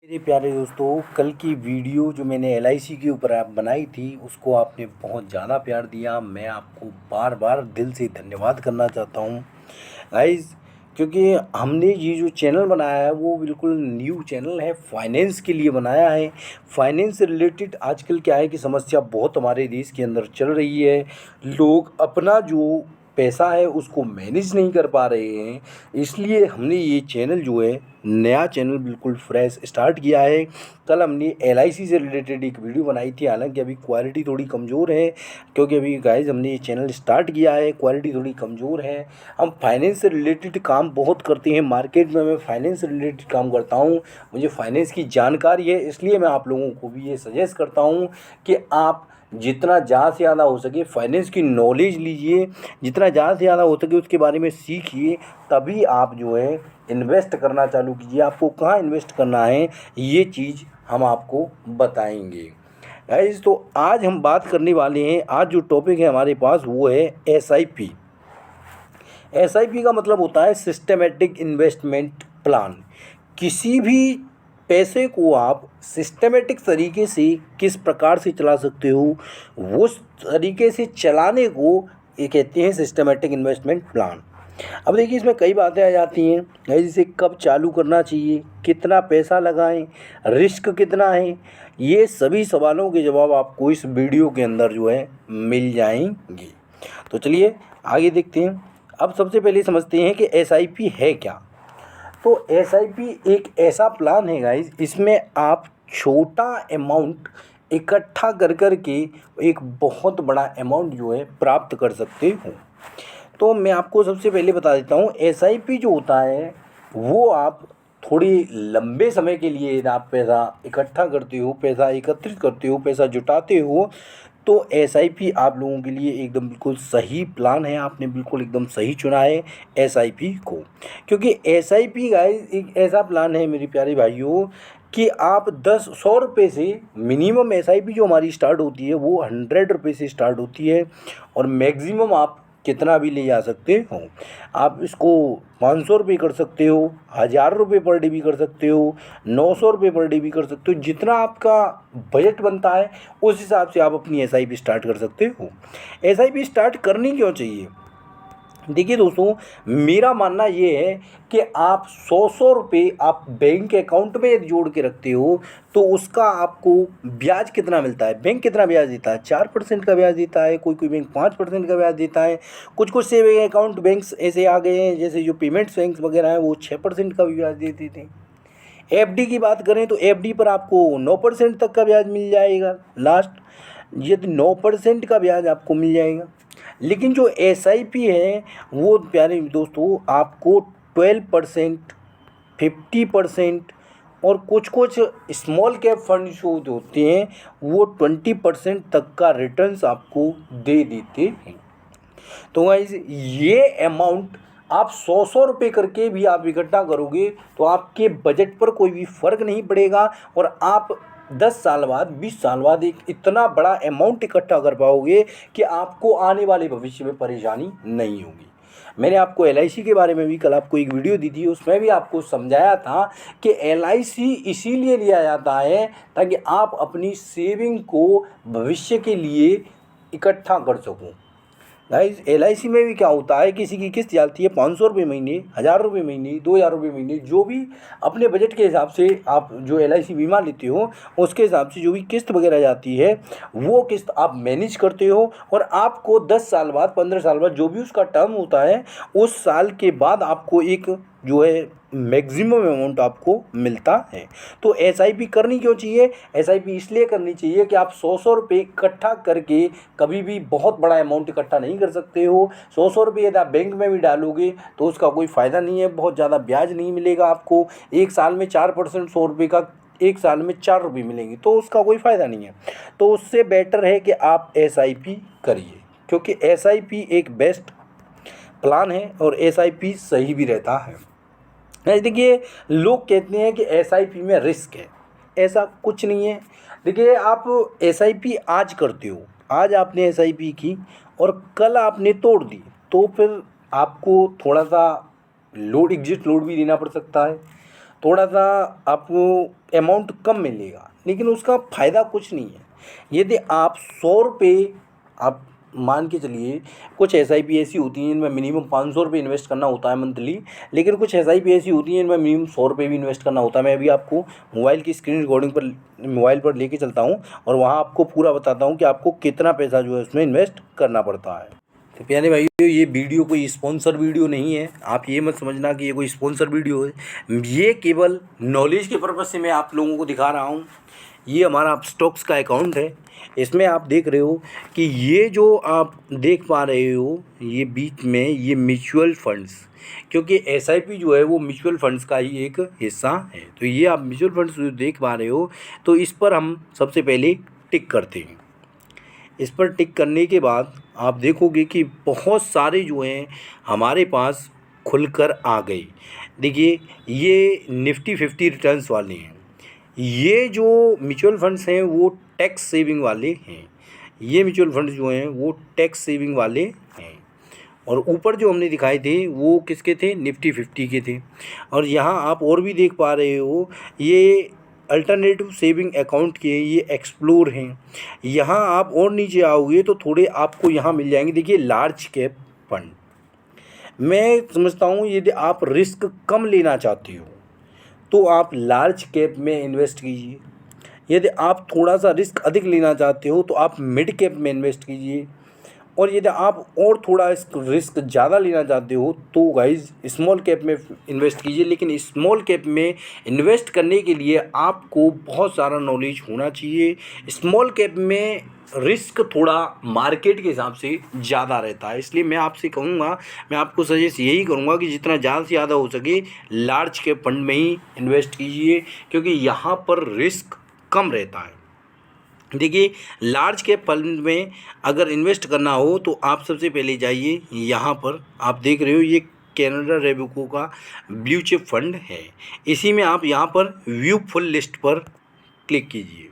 मेरे प्यारे दोस्तों, कल की वीडियो जो मैंने एलआईसी के ऊपर आप बनाई थी उसको आपने बहुत ज़्यादा प्यार दिया। मैं आपको बार बार दिल से धन्यवाद करना चाहता हूँ गाइस, क्योंकि हमने ये जो चैनल बनाया है वो बिल्कुल न्यू चैनल है, फाइनेंस के लिए बनाया है। फाइनेंस से रिलेटेड आजकल क्या है कि समस्या बहुत हमारे देश के अंदर चल रही है। लोग अपना जो पैसा है उसको मैनेज नहीं कर पा रहे हैं, इसलिए हमने ये चैनल जो है नया चैनल बिल्कुल फ्रेश स्टार्ट किया है। कल हमने एलआईसी से रिलेटेड एक वीडियो बनाई थी, हालांकि अभी क्वालिटी थोड़ी कमज़ोर है क्योंकि अभी गाइस हमने ये चैनल स्टार्ट किया है, क्वालिटी थोड़ी कमज़ोर है। हम फाइनेंस से रिलेटेड काम बहुत करते हैं, मार्केट में मैं फाइनेंस से रिलेटेड काम करता हूँ, मुझे फाइनेंस की जानकारी है, इसलिए मैं आप लोगों को भी ये सजेस्ट करता हूँ कि आप जितना ज़्यादा से ज़्यादा हो सके फाइनेंस की नॉलेज लीजिए, जितना ज़्यादा से ज़्यादा हो सके उसके बारे में सीखिए, तभी आप जो है इन्वेस्ट करना चालू कीजिए। आपको कहाँ इन्वेस्ट करना है ये चीज़ हम आपको बताएंगे गाइस। तो आज हम बात करने वाले हैं, आज जो टॉपिक है हमारे पास वो है एसआईपी। एसआईपी का मतलब होता है सिस्टमेटिक इन्वेस्टमेंट प्लान। किसी भी पैसे को आप सिस्टमेटिक तरीके से किस प्रकार से चला सकते हो, वो तरीके से चलाने को ये कहते हैं सिस्टमेटिक इन्वेस्टमेंट प्लान। अब देखिए इसमें कई बातें आ जाती हैं, जैसे कब चालू करना चाहिए, कितना पैसा लगाएं, रिस्क कितना है, ये सभी सवालों के जवाब आपको इस वीडियो के अंदर जो है मिल जाएंगे। तो चलिए आगे देखते हैं। अब सबसे पहले समझते हैं कि एसआईपी है क्या। तो एसआईपी एक ऐसा प्लान है गाइस, इसमें आप छोटा अमाउंट इकट्ठा कर के एक बहुत बड़ा अमाउंट जो है प्राप्त कर सकते हो। तो मैं आपको सबसे पहले बता देता हूँ, एसआईपी जो होता है वो आप थोड़ी लंबे समय के लिए आप पैसा इकट्ठा करते हो, पैसा एकत्रित करते हो, पैसा जुटाते हो, तो एसआईपी आप लोगों के लिए एकदम बिल्कुल सही प्लान है। आपने बिल्कुल एकदम सही चुना है एसआईपी को, क्योंकि एसआईपी गाइस एक ऐसा प्लान है मेरे प्यारे भाइयों कि आप 100 रुपये से मिनिमम एसआईपी जो हमारी स्टार्ट होती है वो 100 रुपये से स्टार्ट होती है, और मैक्सिमम आप कितना भी ले जा सकते हो। आप इसको 500 रुपये कर सकते हो, 1000 रुपये पर डे भी कर सकते हो, 900 रुपये पर डे भी कर सकते हो, जितना आपका बजट बनता है उस हिसाब से आप अपनी एसआईपी स्टार्ट कर सकते हो। एसआईपी स्टार्ट करनी क्यों चाहिए? देखिए दोस्तों, मेरा मानना ये है कि आप 100 रुपये आप बैंक अकाउंट में यदि जोड़ के रखते हो तो उसका आपको ब्याज कितना मिलता है। बैंक कितना ब्याज देता है? 4% का ब्याज देता है, कोई कोई बैंक 5% का ब्याज देता है, कुछ कुछ सेविंग अकाउंट बैंक्स ऐसे आ गए हैं जैसे जो पेमेंट्स बैंक वगैरह हैं वो 6% का भी ब्याज देते थे। एफडी की बात करें तो एफडी पर आपको 9% तक का ब्याज मिल जाएगा, लास्ट यदि 9% का ब्याज आपको मिल जाएगा। लेकिन जो एसआईपी है वो प्यारे दोस्तों आपको 12%, 50% और कुछ कुछ स्मॉल कैप फंड जो होते हैं वो 20% तक का रिटर्न्स आपको दे देते हैं। तो गाइस ये अमाउंट आप 100 रुपये करके भी आप इकट्ठा करोगे तो आपके बजट पर कोई भी फ़र्क नहीं पड़ेगा, और आप 10 साल बाद 20 साल बाद एक इतना बड़ा अमाउंट इकट्ठा कर पाओगे कि आपको आने वाले भविष्य में परेशानी नहीं होगी। मैंने आपको एलआईसी के बारे में भी कल आपको एक वीडियो दी थी, उसमें भी आपको समझाया था कि एलआईसी इसीलिए लिया जाता है ताकि आप अपनी सेविंग को भविष्य के लिए इकट्ठा कर सको। गाइस एलआईसी में भी क्या होता है, किसी की किस्त जाती है 500 रुपये महीने, 1000 रुपये महीने, 2000 रुपये महीने, जो भी अपने बजट के हिसाब से आप जो एलआईसी बीमा लेते हो उसके हिसाब से जो भी किस्त वगैरह जाती है वो किस्त आप मैनेज करते हो, और आपको 10 साल बाद 15 साल बाद जो भी उसका टर्म होता है उस साल के बाद आपको एक जो है मैक्सिमम अमाउंट आपको मिलता है। तो एसआईपी करनी क्यों चाहिए? एसआईपी इसलिए करनी चाहिए कि आप 100 रुपये इकट्ठा करके कभी भी बहुत बड़ा अमाउंट इकट्ठा नहीं कर सकते हो। 100 रुपये यदि आप बैंक में भी डालोगे तो उसका कोई फ़ायदा नहीं है, बहुत ज़्यादा ब्याज नहीं मिलेगा आपको। एक साल में 4%, 100 रुपये का एक साल में 4 रुपये मिलेंगे तो उसका कोई फ़ायदा नहीं है। तो उससे बेटर है कि आप एसआईपी करिए, क्योंकि एसआईपी एक बेस्ट प्लान है और एसआईपी सही भी रहता है। देखिए लोग कहते हैं कि एसआईपी में रिस्क है, ऐसा कुछ नहीं है। देखिए आप एसआईपी आज करते हो, आज आपने एसआईपी की और कल आपने तोड़ दी तो फिर आपको थोड़ा सा लोड एग्जिट लोड भी देना पड़ सकता है, थोड़ा सा आपको अमाउंट कम मिलेगा, लेकिन उसका फ़ायदा कुछ नहीं है। यदि आप 100 रुपये आप मान के चलिए, कुछ SIP ऐसी होती हैं जिनमें मिनिमम 500 रुपये इन्वेस्ट करना होता है मंथली, लेकिन कुछ SIP ऐसी होती हैं जिनमें मिनिमम 100 रुपये भी इन्वेस्ट करना होता है। मैं अभी आपको मोबाइल की स्क्रीन रिकॉर्डिंग पर मोबाइल पर लेके चलता हूँ और वहाँ आपको पूरा बताता हूँ कि आपको कितना पैसा जो है उसमें इन्वेस्ट करना पड़ता है। तो प्यारे भाइयों, ये वीडियो कोई स्पॉन्सर वीडियो नहीं है, आप ये मत समझना कि ये कोई स्पॉन्सर वीडियो है। ये केवल नॉलेज के पर्पज़ से मैं आप लोगों को दिखा रहा हूँ। ये हमारा स्टॉक्स का अकाउंट है। इसमें आप देख रहे हो कि ये जो आप देख पा रहे हो, ये बीच में ये म्यूचुअल फंड्स, क्योंकि SIP जो है वो म्यूचुअल फंड्स का ही एक हिस्सा है। तो ये आप म्यूचुअल फंड्स जो देख पा रहे हो, तो इस पर हम सबसे पहले टिक करते हैं। इस पर टिक करने के बाद आप देखोगे कि बहुत सारे जो हैं हमारे पास खुलकर आ गए। देखिए, ये निफ्टी 50 रिटर्न्स वाले हैं। ये जो म्यूचुअल फंड्स हैं वो टैक्स सेविंग वाले हैं। ये म्यूचुअल फंड्स जो हैं वो टैक्स सेविंग वाले हैं। और ऊपर जो हमने दिखाए थे वो किसके थे? निफ्टी 50 के थे। और यहाँ आप और भी देख पा रहे हो, ये अल्टरनेटिव सेविंग अकाउंट के ये एक्सप्लोर हैं। यहाँ आप और नीचे आओगे तो थोड़े आपको यहाँ मिल जाएंगे। देखिए, लार्ज कैप फंड। मैं समझता हूँ यदि आप रिस्क कम लेना चाहते हो तो आप लार्ज कैप में इन्वेस्ट कीजिए। यदि आप थोड़ा सा रिस्क अधिक लेना चाहते हो तो आप मिड कैप में इन्वेस्ट कीजिए। और यदि आप और थोड़ा रिस्क ज़्यादा लेना चाहते हो तो गाइज स्मॉल कैप में इन्वेस्ट कीजिए। लेकिन स्मॉल कैप में इन्वेस्ट करने के लिए आपको बहुत सारा नॉलेज होना चाहिए। स्मॉल कैप में रिस्क थोड़ा मार्केट के हिसाब से ज़्यादा रहता है, इसलिए मैं आपसे कहूँगा, मैं आपको सजेस्ट यही करूँगा कि जितना ज़्यादा से ज़्यादा हो सके लार्ज कैप फंड में ही इन्वेस्ट कीजिए, क्योंकि यहाँ पर रिस्क कम रहता है। देखिए, लार्ज कैप फंड में अगर इन्वेस्ट करना हो तो आप सबसे पहले जाइए, यहाँ पर आप देख रहे हो ये कैनरा रेबको का ब्लू चिप फंड है। इसी में आप यहाँ पर व्यू फुल लिस्ट पर क्लिक कीजिए।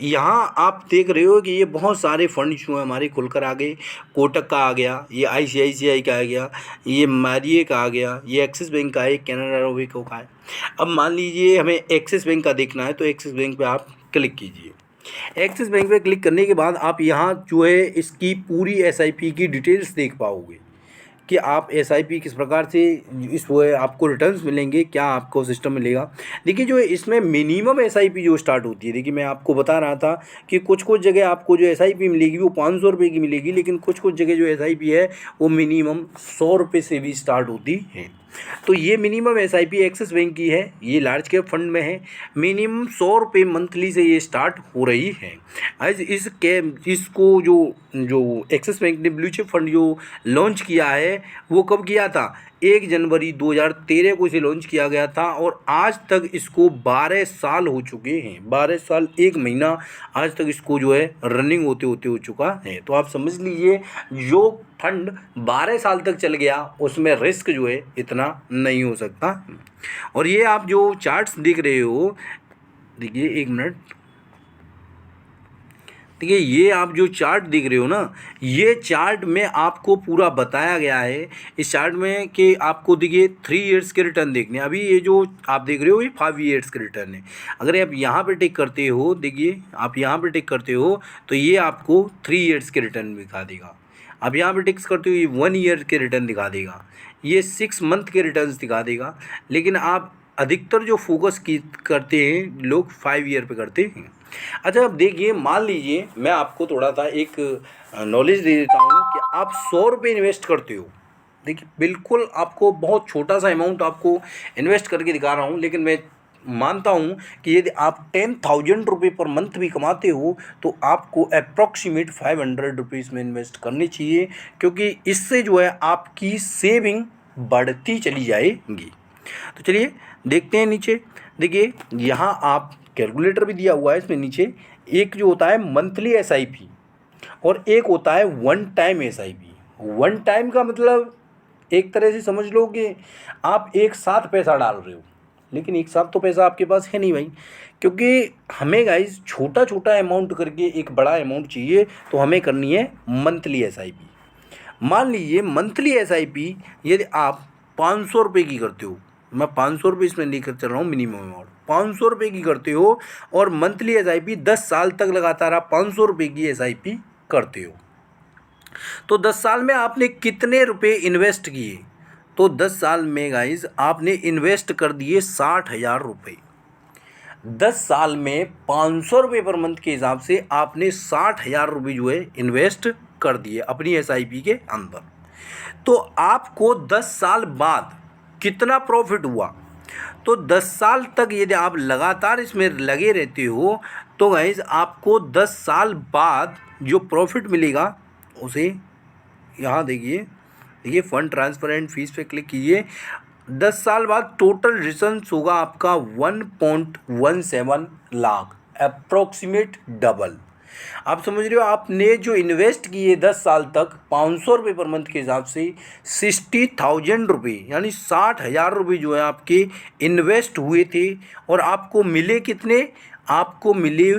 यहाँ आप देख रहे हो कि ये बहुत सारे फंड जो हैं हमारे खुलकर आ गए। कोटक का आ गया, ये ICICI का आ गया, ये मारिए का आ गया, ये एक्सिस बैंक का है, कैनरा रेबको का है। अब मान लीजिए हमें एक्सिस बैंक का देखना है तो एक्सिस बैंक पे आप क्लिक कीजिए। एक्सिस बैंक पे क्लिक करने के बाद आप यहाँ जो है इसकी पूरी SIP की डिटेल्स देख पाओगे कि आप SIP किस प्रकार से इस वो है, आपको रिटर्न्स मिलेंगे, क्या आपको सिस्टम मिलेगा। देखिए, जो इसमें मिनिमम SIP जो स्टार्ट होती है, देखिए मैं आपको बता रहा था कि कुछ कुछ जगह आपको जो SIP मिलेगी वो 500 रुपये की मिलेगी, लेकिन कुछ कुछ जगह जो SIP है वो मिनिमम 100 रुपये से भी स्टार्ट होती है। तो ये मिनिमम SIP एक्सिस बैंक की है, ये लार्ज कैप फंड में है। मिनिमम 100 रुपये मंथली से ये स्टार्ट हो रही है। आज इसको जो एक्सिस बैंक ने ब्लू चिप फंड जो लॉन्च किया है वो कब किया था? 1 जनवरी 2013 को इसे लॉन्च किया गया था और आज तक इसको 12 साल हो चुके हैं। 12 साल 1 महीना आज तक इसको जो है रनिंग होते होते हो चुका है। तो आप समझ लीजिए, जो फंड 12 साल तक चल गया उसमें रिस्क जो है इतना नहीं हो सकता। और ये आप जो चार्ट्स देख रहे हो, देखिए 1 मिनट, देखिए ये आप जो चार्ट देख रहे हो ना, ये चार्ट में आपको पूरा बताया गया है इस चार्ट में कि आपको देखिए 3 इयर्स के रिटर्न देखने। अभी ये जो आप देख रहे हो ये 5 इयर्स के रिटर्न है। अगर आप यहाँ पे टिक करते हो, देखिए आप यहाँ पे टिक करते हो तो ये आपको 3 इयर्स के रिटर्न दिखा देगा। आप यहाँ पे टिक्स करते हो ये 1 ईयर के रिटर्न दिखा देगा, ये 6 मंथ के रिटर्न दिखा देगा। लेकिन आप अधिकतर जो फोकस करते हैं लोग 5 ईयर पे करते हैं। अच्छा, अब देखिए, मान लीजिए मैं आपको थोड़ा सा एक नॉलेज दे देता हूँ कि आप 100 रुपये इन्वेस्ट करते हो। देखिए, बिल्कुल आपको बहुत छोटा सा अमाउंट आपको इन्वेस्ट करके दिखा रहा हूँ, लेकिन मैं मानता हूँ कि यदि आप 10,000 रुपये पर मंथ भी कमाते हो तो आपको अप्रॉक्सीमेट 500 रुपीज़ में इन्वेस्ट करनी चाहिए, क्योंकि इससे जो है आपकी सेविंग बढ़ती चली जाएगी। तो चलिए देखते हैं नीचे। देखिए, यहाँ आप कैलकुलेटर भी दिया हुआ है इसमें नीचे। एक जो होता है मंथली SIP और एक होता है 1 टाइम SIP। 1 टाइम का मतलब एक तरह से समझ लो कि आप एक साथ पैसा डाल रहे हो, लेकिन एक साथ तो पैसा आपके पास है नहीं भाई, क्योंकि हमें गाइस छोटा छोटा अमाउंट करके एक बड़ा अमाउंट चाहिए, तो हमें करनी है मंथली SIP। मान लीजिए मंथली SIP यदि आप 500 रुपये की करते हो, मैं 500 रुपये इसमें लेकर चल रहा हूँ मिनिमम अमाउंट। 500 रुपये की करते हो और मंथली SIP 10 साल तक लगातार आप 500 रुपये की SIP करते हो, तो 10 साल में आपने कितने रुपए इन्वेस्ट किए? तो 10 साल में गाइज आपने इन्वेस्ट कर दिए 60,000 रुपये। 10 साल में 500 रुपये पर मंथ के हिसाब से आपने 60,000 रुपये जो है इन्वेस्ट कर दिए अपनी SIP के अंदर। तो आपको 10 साल बाद कितना प्रॉफिट हुआ? तो 10 साल तक यदि आप लगातार इसमें लगे रहते हो तो गाइज आपको 10 साल बाद जो प्रॉफिट मिलेगा उसे यहाँ देखिए फंड ट्रांसफर एंड फीस पे क्लिक कीजिए। 10 साल बाद टोटल रिटर्न्स होगा आपका 1.17 लाख, अप्रोक्सीमेट डबल। आप समझ रहे हो, आपने जो इन्वेस्ट किए 10 साल तक 500 रुपये पर मंथ के हिसाब से 60,000 रुपये यानी 60,000 रुपये जो है आपके इन्वेस्ट हुए थे और आपको मिले कितने? आपको मिले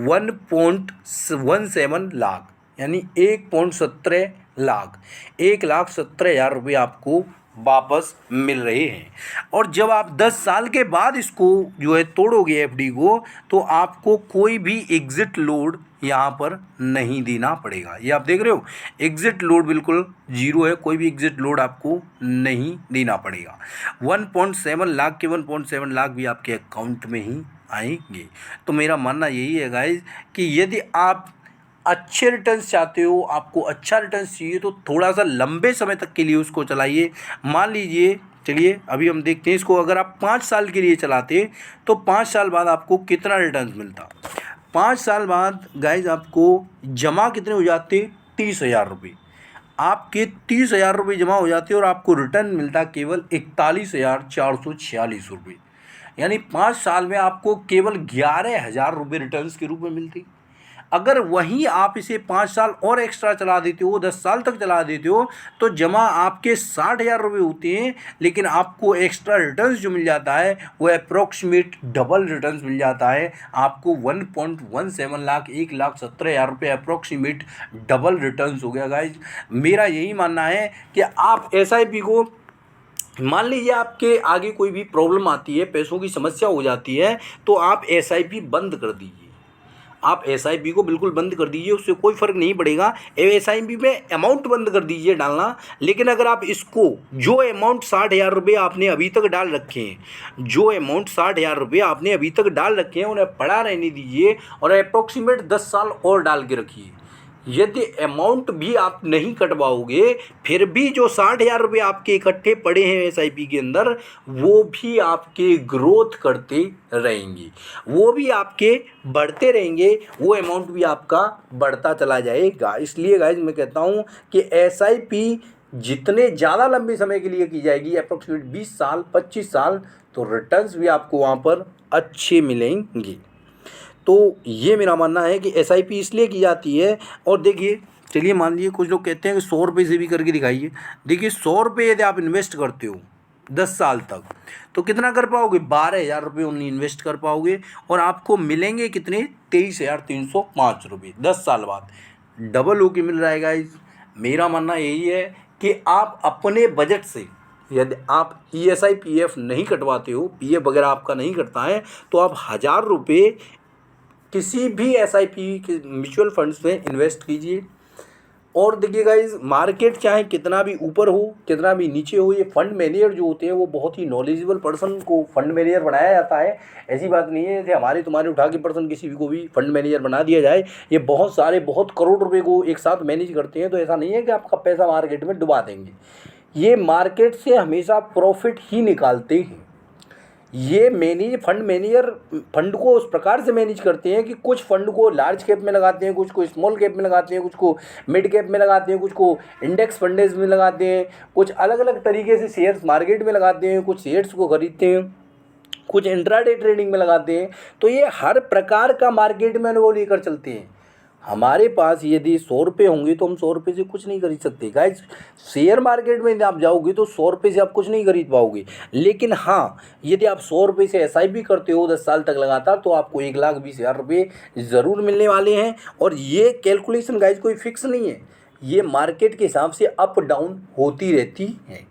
1.17 लाख यानी 1.17 लाख, 1,17,000 रुपये आपको वापस मिल रहे हैं। और जब आप 10 साल के बाद इसको जो है तोड़ोगे FD को, तो आपको कोई भी एग्ज़िट लोड यहाँ पर नहीं देना पड़ेगा। ये आप देख रहे हो, एग्ज़िट लोड बिल्कुल जीरो है, कोई भी एग्ज़िट लोड आपको नहीं देना पड़ेगा। 1.7 लाख के 1.7 लाख भी आपके अकाउंट में ही आएंगे। तो मेरा मानना यही है गाइज कि यदि आप अच्छे रिटर्न्स चाहते हो, आपको अच्छा रिटर्न्स चाहिए, तो थोड़ा सा लंबे समय तक के लिए उसको चलाइए। मान लीजिए, चलिए अभी हम देखते हैं इसको, अगर आप 5 साल के लिए चलाते तो 5 साल बाद आपको कितना रिटर्न्स मिलता? 5 साल बाद गाइज आपको जमा कितने हो जाते? 30,000 रुपये। आपके 30,000 रुपये जमा हो जाते और आपको रिटर्न मिलता केवल 41,446 रुपये। यानी 5 साल में आपको केवल 11,000 रुपये रिटर्न्स के रूप में मिलती। अगर वहीं आप इसे 5 साल और एक्स्ट्रा चला देते हो, 10 साल तक चला देते हो, तो जमा आपके 60,000 रुपये होते हैं, लेकिन आपको एक्स्ट्रा रिटर्न्स जो मिल जाता है वो अप्रोक्सीमेट डबल रिटर्न्स मिल जाता है। आपको 1.17 लाख, 1,17,000 रुपये अप्रोक्सीमेट डबल रिटर्न्स हो गया गाइज। मेरा यही मानना है कि आप SIP को, मान लीजिए आपके आगे कोई भी प्रॉब्लम आती है, पैसों की समस्या हो जाती है, तो आप SIP बंद कर दीजिए। आप SIP को बिल्कुल बंद कर दीजिए, उससे कोई फ़र्क नहीं पड़ेगा। SIP में अमाउंट बंद कर दीजिए डालना, लेकिन अगर आप इसको जो अमाउंट 60,000 रुपये आपने अभी तक डाल रखे हैं, जो अमाउंट 60,000 रुपये आपने अभी तक डाल रखे हैं, उन्हें पड़ा रहने दीजिए और अप्रोक्सीमेट 10 साल और डाल के रखिए। यदि अमाउंट भी आप नहीं कटवाओगे, फिर भी जो 60,000 रुपये आपके इकट्ठे पड़े हैं SIP के अंदर, वो भी आपके ग्रोथ करते रहेंगे, वो भी आपके बढ़ते रहेंगे, वो अमाउंट भी आपका बढ़ता चला जाएगा। इसलिए गाइज मैं कहता हूँ कि SIP जितने ज़्यादा लंबे समय के लिए की जाएगी, अप्रोक्सीमेट 20 साल 25 साल, तो रिटर्न्स भी आपको वहाँ पर अच्छे मिलेंगे। तो ये मेरा मानना है कि SIP इसलिए की जाती है। और देखिए, चलिए मान लीजिए कुछ लोग कहते हैं कि 100 रुपये से भी करके दिखाइए। देखिए 100 रुपये यदि आप इन्वेस्ट करते हो 10 साल तक, तो कितना कर पाओगे? 12,000 रुपये ओनली इन्वेस्ट कर पाओगे और आपको मिलेंगे कितने? 23,305 रुपये 10 साल बाद। डबल होके मिल रहा है गाइज। मेरा मानना यही है कि आप अपने बजट से, यदि आप ESI PF नहीं कटवाते हो, PF वगैरह आपका नहीं करता है, तो आप 1,000 रुपये किसी भी SIP के म्यूचुअल फंड्स में इन्वेस्ट कीजिए। और देखिए गाइज, मार्केट चाहे कितना भी ऊपर हो, कितना भी नीचे हो, ये फंड मैनेजर जो होते हैं वो बहुत ही नॉलेजेबल पर्सन को फंड मैनेजर बनाया जाता है। ऐसी बात नहीं है जैसे हमारे तुम्हारे उठा के पर्सन किसी को भी फंड मैनेजर बना दिया जाए। ये बहुत सारे, बहुत करोड़ रुपए को एक साथ मैनेज करते हैं। तो ऐसा नहीं है कि आपका पैसा मार्केट में डुबा देंगे, ये मार्केट से हमेशा प्रॉफिट ही निकालते हैं। ये फंड मैनेजर फंड को उस प्रकार से मैनेज करते हैं कि कुछ फंड को लार्ज कैप में लगाते हैं, कुछ को स्मॉल कैप में लगाते हैं, कुछ को मिड कैप में लगाते हैं, कुछ को इंडेक्स फंडेज में लगाते हैं, कुछ अलग अलग तरीके से शेयर्स मार्केट में लगाते हैं, कुछ शेयर्स को खरीदते हैं, कुछ इंट्राडे ट्रेडिंग में लगाते हैं। तो ये हर प्रकार का मार्केट में अनुभव लेकर चलते हैं। हमारे पास यदि 100 रुपये होंगे तो हम 100 रुपये से कुछ नहीं खरीद सकते गाइज। शेयर मार्केट में यदि आप जाओगे तो 100 रुपये से आप कुछ नहीं खरीद पाओगे। लेकिन हाँ, यदि आप 100 रुपये से SIP करते हो 10 साल तक लगातार, तो आपको 1,20,000 रुपये ज़रूर मिलने वाले हैं। और ये कैलकुलेशन गाइज कोई फिक्स नहीं है, ये मार्केट के हिसाब से अप डाउन होती रहती है।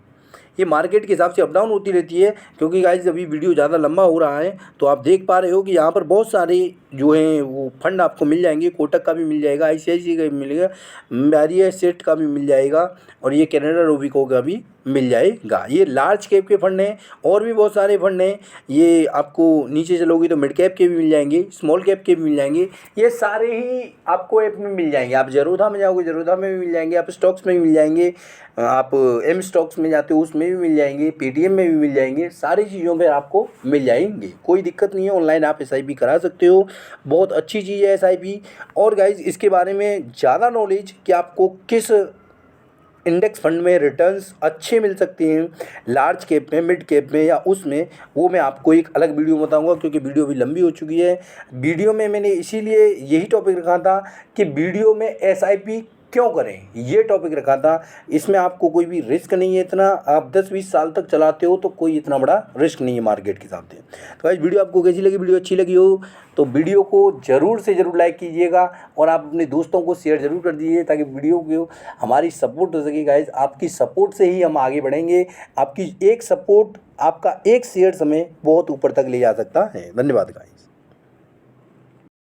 ये मार्केट के हिसाब से अप डाउन होती रहती है। क्योंकि गाइस अभी वीडियो ज़्यादा लंबा हो रहा है तो आप देख पा रहे हो कि यहाँ पर बहुत सारे जो हैं वो फंड आपको मिल जाएंगे। कोटक का भी मिल जाएगा, ICICI का भी मिलेगा, बैरियर सेट का भी मिल जाएगा और ये कैनेडा रोबिको का भी मिल जाएगा। ये लार्ज कैप के फंड हैं और भी बहुत सारे फंड हैं। ये आपको नीचे चलोगे तो मिड कैप के भी मिल जाएंगे, स्मॉल कैप के भी मिल जाएंगे। ये सारे ही आपको ऐप में मिल जाएंगे। आप ज़रोधा में जाओगे, ज़रोधा में भी मिल जाएंगे, आप स्टॉक्स में भी मिल जाएंगे, आप एम स्टॉक्स में जाते हो उसमें भी मिल जाएंगे, पेटीएम में भी मिल जाएंगे। सारी चीज़ों पर आपको मिल जाएंगे, कोई दिक्कत नहीं है। ऑनलाइन आप SIP करा सकते हो, बहुत अच्छी चीज़ है SIP। और गाइज इसके बारे में ज़्यादा नॉलेज कि आपको किस इंडेक्स फंड में रिटर्न्स अच्छे मिल सकते हैं, लार्ज कैप में, मिड कैप में या उसमें, वो मैं आपको एक अलग वीडियो में बताऊंगा। क्योंकि वीडियो भी लंबी हो चुकी है। वीडियो में मैंने इसीलिए यही टॉपिक रखा था कि वीडियो में SIP क्यों करें, ये टॉपिक रखा था। इसमें आपको कोई भी रिस्क नहीं है इतना। आप 10-20 साल तक चलाते हो तो कोई इतना बड़ा रिस्क नहीं है मार्केट के हिसाब से। तो गाइस वीडियो आपको कैसी लगी? वीडियो अच्छी लगी हो तो वीडियो को ज़रूर से ज़रूर लाइक कीजिएगा और आप अपने दोस्तों को शेयर ज़रूर कर दीजिए ताकि वीडियो को हमारी सपोर्ट हो सके। गाइस आपकी सपोर्ट से ही हम आगे बढ़ेंगे। आपकी एक सपोर्ट, आपका एक शेयर हमें बहुत ऊपर तक ले जा सकता है। धन्यवाद गाइस।